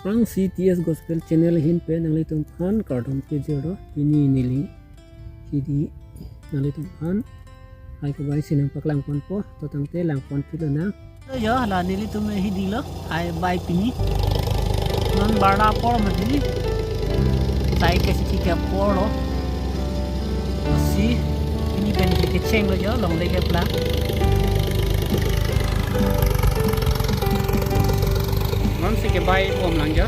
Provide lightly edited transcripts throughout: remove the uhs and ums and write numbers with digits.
Ang CTS Gospel Channel hin pe nang litum phan kardom ke jero ini nili hidi nang litum phan ai ko bai sinang paklang pon po to tang te lang pon kilo na yo la nili tum hidi lo ai bai pini non Barla Apor madini tai ke si ke Apor lo si ini ben ke cheng lo yo long le ke pla non si ke bai om lang jo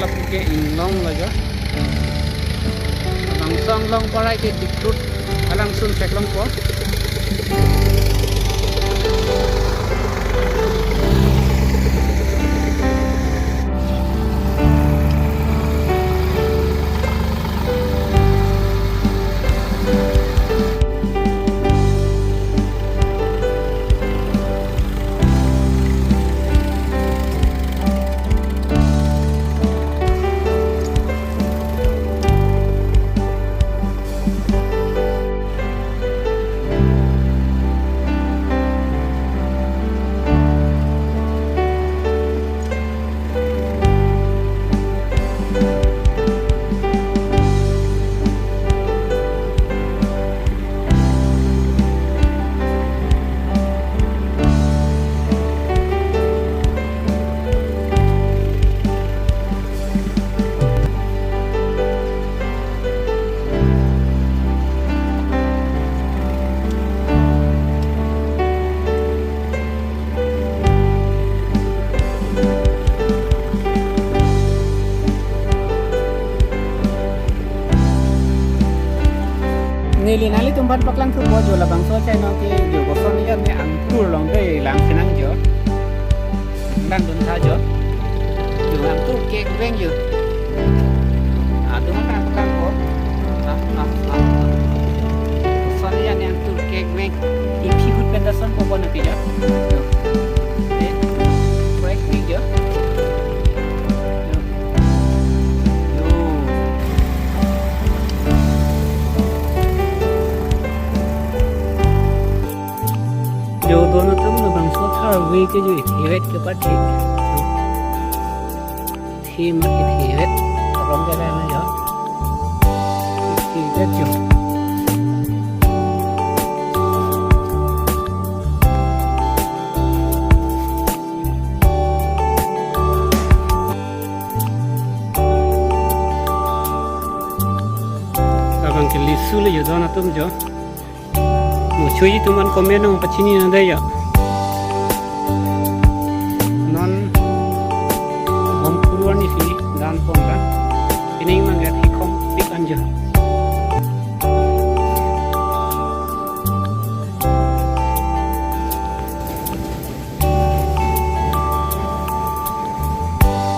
la puke in long la jo lang song long parai ke dikrut alang sun pek long po nili nali tumban paklang tu bojo la bang so chai no ke yo ko son ya ne ang tur long de lang sinang jo dan dun tha jo yo ang tur ke veng yo tu ma kan paklang ko son ya ne ang tur ke veng i phi hut pen da son ko bon ke jo break veng jo जो दोनों तुम लोग बंसो था वे के जो इथिवेट के पास थीम इथिवेट रंग के रहना जो इथिवेट जो अब अंके लिसु ले जो दोनों तुम जो cuy teman komen dong pacini ada ya non om puluhan isi dan pongkan ini mangat hikom pik anja